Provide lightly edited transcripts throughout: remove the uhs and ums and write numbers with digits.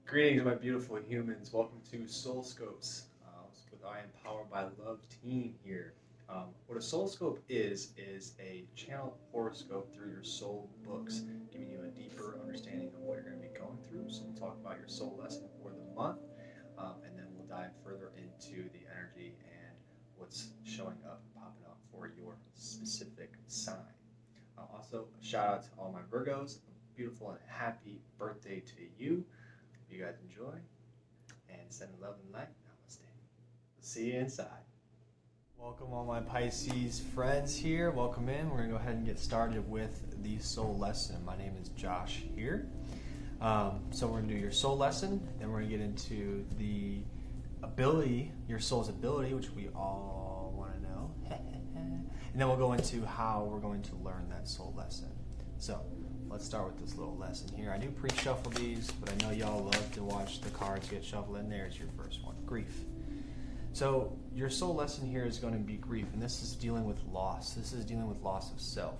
Greetings, my beautiful humans. Welcome to SOULSCOPE's with I Am Powered by Love team here. What a SOULSCOPE is a channel horoscope through your soul books, giving you a deeper understanding of what you're going to be going through. So we'll talk about your soul lesson for the month, and then we'll dive further into the energy and what's showing up and popping up for your specific sign. Also, a shout out to all my Virgos. A beautiful and happy birthday to you. You guys enjoy and send love and light. Namaste. We'll see you inside. Welcome all my Pisces friends here. Welcome in. We're going to go ahead and get started with the soul lesson. My name is Josh here. So we're going to do your soul lesson. Then we're going to get into the ability, your soul's ability, which we all want to know. And then we'll go into how we're going to learn that soul lesson. So let's start with this little lesson here. I do pre-shuffle these, but I know y'all love to watch the cards get shuffled in. There's your first one, grief. So your soul lesson here is going to be grief, and this is dealing with loss. This is dealing with loss of self.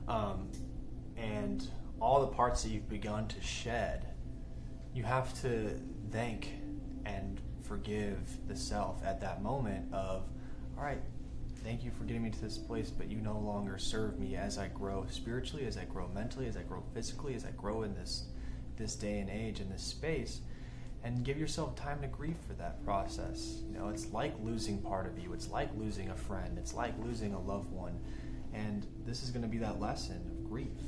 And all the parts that you've begun to shed, you have to thank and forgive the self at that moment of, all right, thank you for getting me to this place, but you no longer serve me as I grow spiritually, as I grow mentally, as I grow physically, as I grow in this day and age, in this space. And give yourself time to grieve for that process. You know, it's like losing part of you. It's like losing a friend. It's like losing a loved one. And this is going to be that lesson of grief.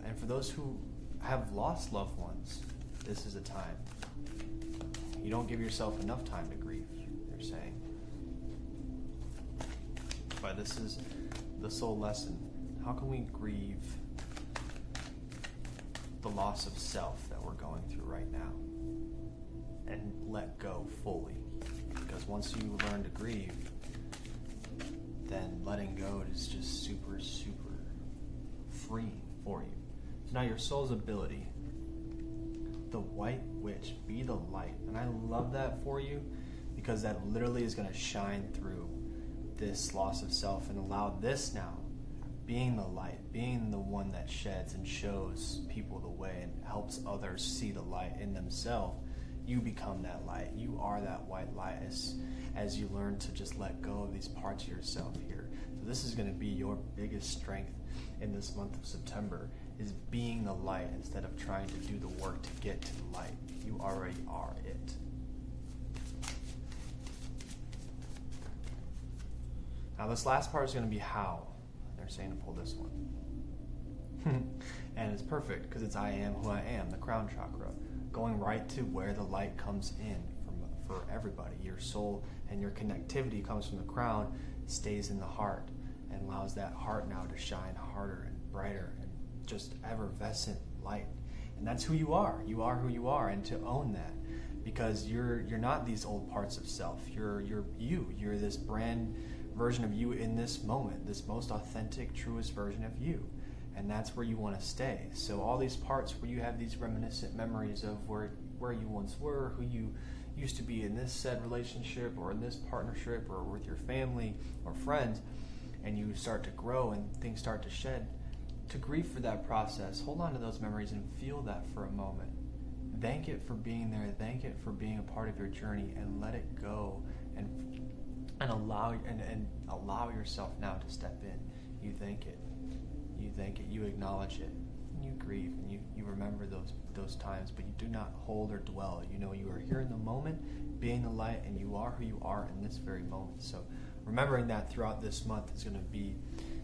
And for those who have lost loved ones, this is a time. You don't give yourself enough time to grieve, they're saying. But this is the soul lesson. How can we grieve the loss of self that we're going through right now and let go fully? Because once you learn to grieve, then letting go is just super, super freeing for you. So now your soul's ability, the white witch, be the light. And I love that for you because that literally is going to shine through this loss of self and allow this now, being the light, being the one that sheds and shows people the way and helps others see the light in themselves. You become that light. You are that white light as you learn to just let go of these parts of yourself here. So this is going to be your biggest strength in this month of September, is being the light instead of trying to do the work to get to the light. You already are it. Now this last part is going to be how. They're saying to pull this one. And it's perfect because it's I am who I am, the crown chakra. Going right to where the light comes in for everybody. Your soul and your connectivity comes from the crown, stays in the heart, and allows that heart now to shine harder and brighter and just effervescent light. And that's who you are. You are who you are, and to own that. Because you're not these old parts of self. You're you. You're this brand version of you in this moment, this most authentic, truest version of you. And that's where you want to stay. So all these parts where you have these reminiscent memories of where you once were, who you used to be in this said relationship or in this partnership or with your family or friends, and you start to grow and things start to shed, to grieve for that process, hold on to those memories and feel that for a moment. Thank it for being there, thank it for being a part of your journey, and let it go and allow yourself now to step in. You thank it, you acknowledge it, and you grieve, and you remember those times, but you do not hold or dwell. You know you are here in the moment, being the light, and you are who you are in this very moment. So remembering that throughout this month is going to be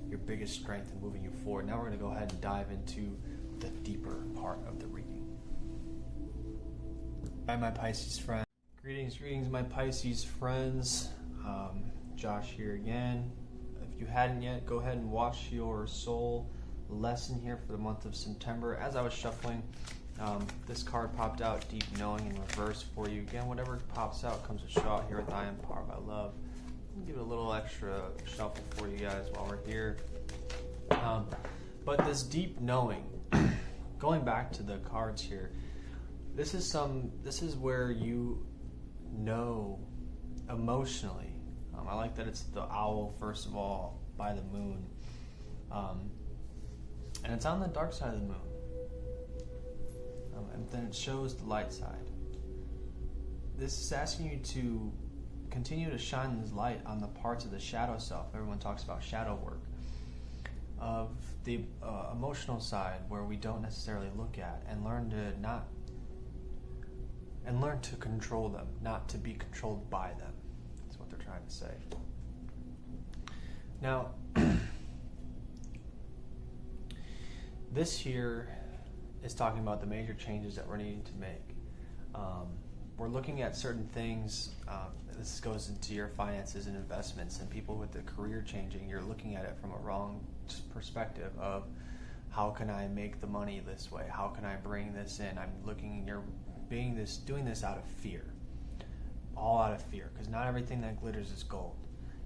your biggest strength in moving you forward. Now we're going to go ahead and dive into the deeper part of the reading. Hi, my Pisces friends. Greetings, my Pisces friends. Josh here again. If you hadn't yet, go ahead and watch your soul lesson here for the month of September. As I was shuffling, this card popped out, Deep Knowing, in reverse for you. Again, whatever pops out comes a shot here with I Am Powered by Love. I'll give it a little extra shuffle for you guys while we're here. But this deep knowing, going back to the cards here, this is where you know emotionally. I like that it's the owl, first of all, by the moon. And it's on the dark side of the moon. then it shows the light side. This is asking you to continue to shine this light on the parts of the shadow self. Everyone talks about shadow work. Of the emotional side, where we don't necessarily look at, and learn to control them, not to be controlled by them. That's what they're trying to say. Now, this here is talking about the major changes that we're needing to make. We're looking at certain things. This goes into your finances and investments, and people with the career changing, you're looking at it from a wrong perspective of how can I make the money this way? How can I bring this in? You're doing this out of fear. All out of fear, because not everything that glitters is gold.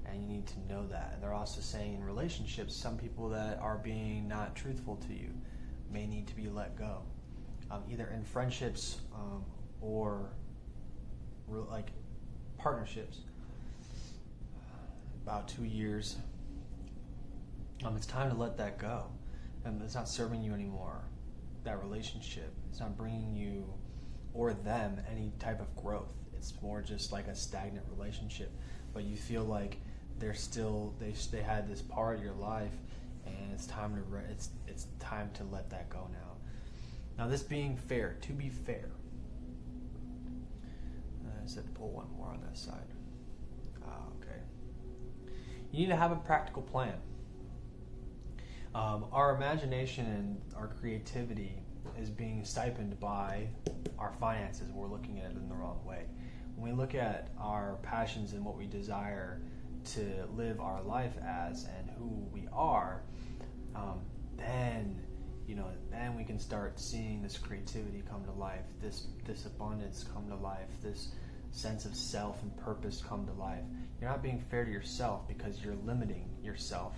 And you need to know that. And they're also saying in relationships, some people that are being not truthful to you may need to be let go. Either in friendships or like partnerships. About 2 years. It's time to let that go. And it's not serving you anymore. That relationship. It's not bringing you or them any type of growth. It's more just like a stagnant relationship. But you feel like they had this part of your life, and it's time to let that go now. Now, this being fair, to be fair. I said pull one more on this side. Okay. You need to have a practical plan. Our imagination and our creativity is being stipended by our finances. We're looking at it in the wrong way. When we look at our passions and what we desire to live our life as and who we are, then we can start seeing this creativity come to life, this abundance come to life, this sense of self and purpose come to life. You're not being fair to yourself because you're limiting yourself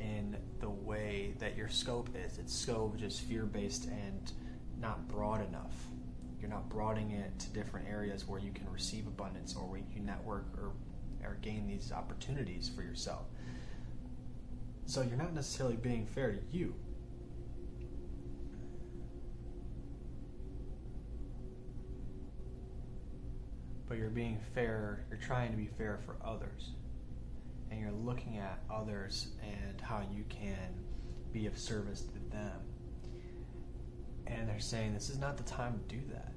in the way that your scope is. It's scope just fear-based and not broad enough. You're not broadening it to different areas where you can receive abundance or where you can network or gain these opportunities for yourself. So you're not necessarily being fair to you. But you're being fair, you're trying to be fair for others. And you're looking at others and how you can be of service to them. And they're saying this is not the time to do that.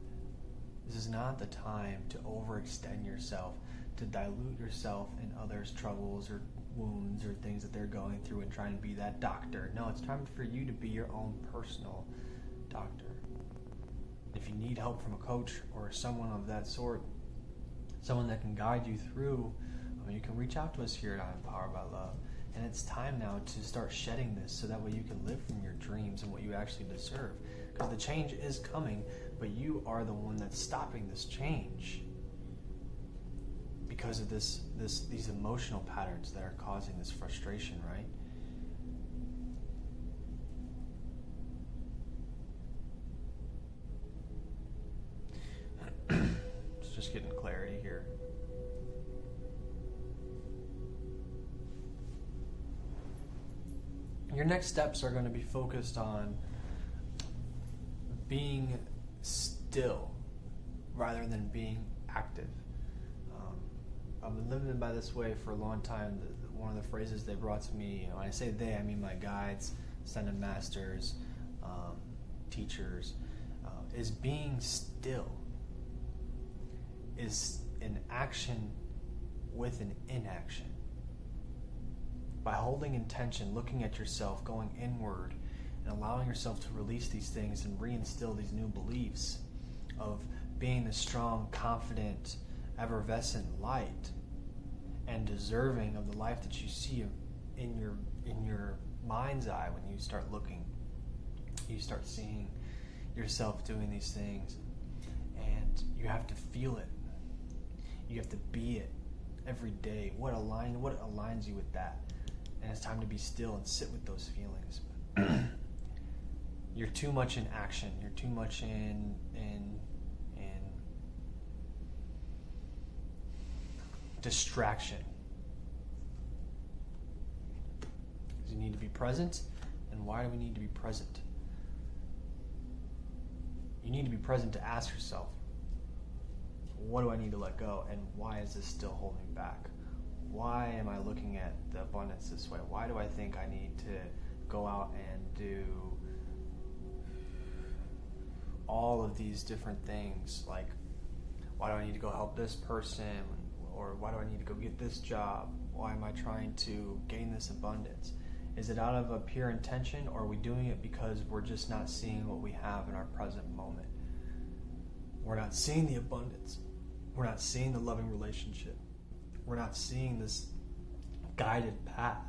This is not the time to overextend yourself, to dilute yourself in others' troubles or wounds or things that they're going through and trying to be that doctor. No, it's time for you to be your own personal doctor. If you need help from a coach or someone of that sort, someone that can guide you through, you can reach out to us here at I Am Powered by Love. And it's time now to start shedding this so that way you can live from your dreams and what you actually deserve. Because the change is coming, but you are the one that's stopping this change because of these emotional patterns that are causing this frustration, right? It's just getting clarity here. Your next steps are going to be focused on being still rather than being active. I've been living by this way for a long time. One of the phrases they brought to me, when I say they, I mean my guides, ascended masters, teachers, is being still. Is an action with an inaction. By holding intention, looking at yourself, going inward, and allowing yourself to release these things and reinstill these new beliefs of being the strong, confident, effervescent light and deserving of the life that you see in your mind's eye. When you start looking, you start seeing yourself doing these things, and you have to feel it. You have to be it every day. What aligns you with that? And it's time to be still and sit with those feelings. You're too much in action. You're too much in distraction. You need to be present. And why do we need to be present? you need to be present to ask yourself, what do I need to let go, and why is this still holding me back? Why am I looking at the abundance this way? Why do I think I need to go out and do all of these different things? Like, why do I need to go help this person? Or why do I need to go get this job? Why am I trying to gain this abundance? Is it out of a pure intention, or are we doing it because we're just not seeing what we have in our present moment? We're not seeing the abundance. We're not seeing the loving relationship. We're not seeing this guided path.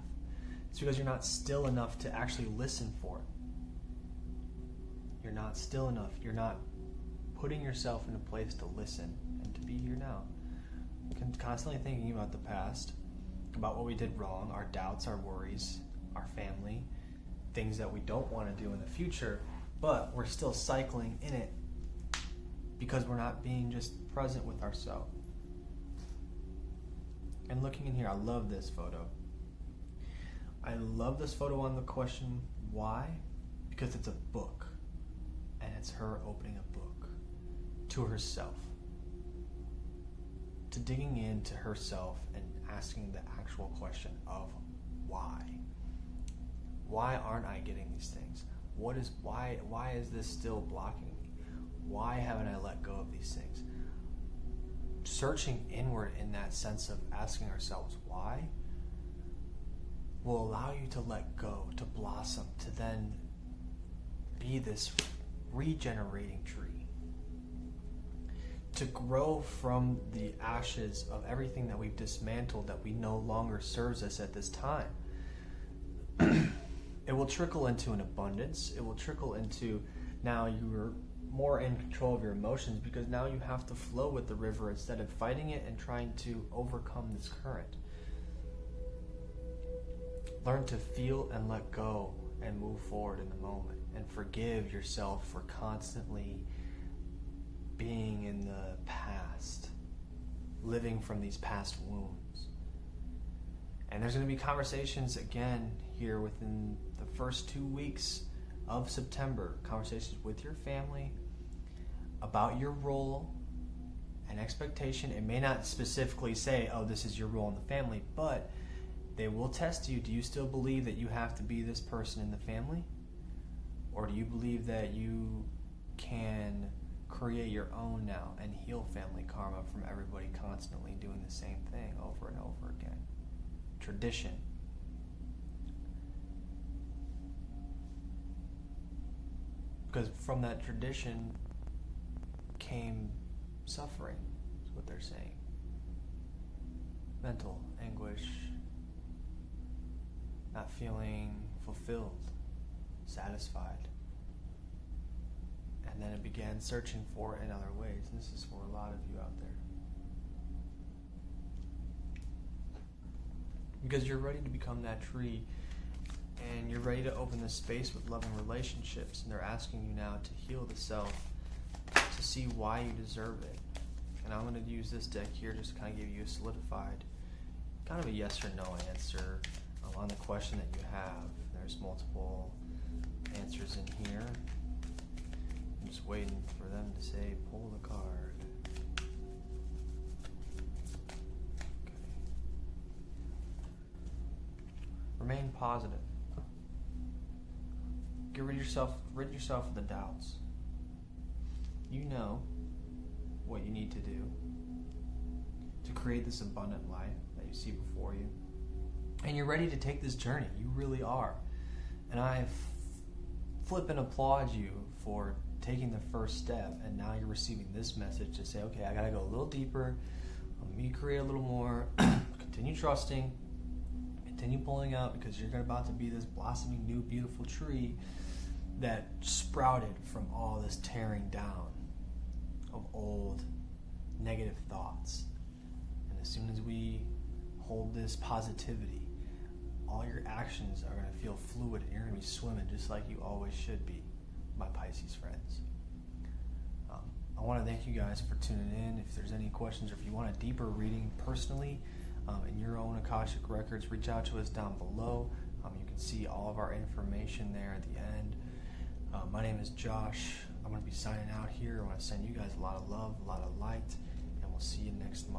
It's because you're not still enough to actually listen for it. You're not still enough. You're not putting yourself in a place to listen and to be here now. Constantly thinking about the past, about what we did wrong, our doubts, our worries, our family, things that we don't want to do in the future, but we're still cycling in it because we're not being just present with ourselves. And looking in here, I love this photo. I love this photo on the question, why? Because it's a book, and it's her opening a book to herself, to digging into herself and asking the actual question of why. Why aren't I getting these things? Why is this still blocking me? Why haven't I let go of these things? Searching inward in that sense of asking ourselves why will allow you to let go, to blossom, to then be this regenerating tree, to grow from the ashes of everything that we've dismantled that we no longer serves us at this time. It will trickle into an abundance. It will trickle into, now you're more in control of your emotions, because now you have to flow with the river instead of fighting it and trying to overcome this current. Learn to feel and let go and move forward in the moment, and forgive yourself for constantly being in the past, living from these past wounds. And there's going to be conversations again here within the first 2 weeks of September, conversations with your family about your role and expectation. It may not specifically say, oh, this is your role in the family, but they will test you. Do you still believe that you have to be this person in the family? Or do you believe that you can create your own now and heal family karma from everybody constantly doing the same thing over and over again? Tradition. Because from that tradition came suffering, is what they're saying. Mental anguish, not feeling fulfilled, satisfied. And then it began searching for it in other ways. And this is for a lot of you out there. Because you're ready to become that tree, and you're ready to open this space with loving relationships, and they're asking you now to heal the self, to see why you deserve it. And I'm going to use this deck here just to kind of give you a solidified, kind of a yes or no answer on the question that you have. There's multiple answers in here. I'm just waiting for them to say, pull the card. Okay. Remain positive. Get rid of yourself of the doubts. You know what you need to do to create this abundant life that you see before you. And you're ready to take this journey. You really are. And I flip and applaud you for taking the first step, and now you're receiving this message to say, okay, I gotta go a little deeper, let me create a little more, continue trusting, continue pulling out, because you're about to be this blossoming new beautiful tree that sprouted from all this tearing down of old negative thoughts. And as soon as we hold this positivity, all your actions are going to feel fluid, and you're going to be swimming just like you always should be, my Pisces friends. I want to thank you guys for tuning in. If there's any questions, or if you want a deeper reading personally in your own Akashic Records, reach out to us down below. You can see all of our information there at the end. My name is Josh. I'm going to be signing out here. I want to send you guys a lot of love, a lot of light, and we'll see you next